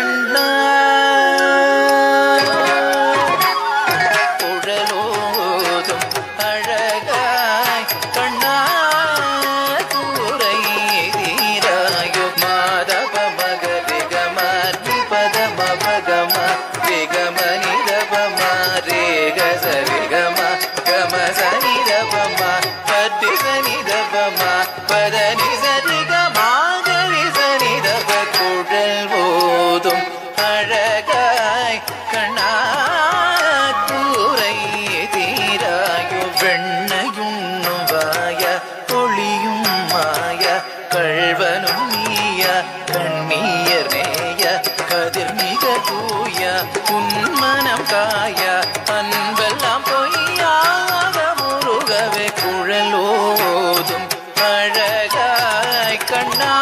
கண்ணா குழலோதும் அழகாய் கண்ணா கூரை தீராயோ மாதவ மகரி கமி பதம பகம ரிகமணி தபம ரேக சரிகம கம சனி தபம பத்தி சனி தபம பதனி சரிகம கரி சனி தப குழல் ஓதும் அழகாய் கண்ணா கூரை தீராயோ வெண்ணையுண்ணும் வாய ஒளியும் மாய கள்வனும் நீய கண்ணீர் நேய கதிர் மிக தூய உன்மனம் காய அன்பெல்லாம் பொய்யாக முருகவே குழலோதும் அழகாய் கண்ணா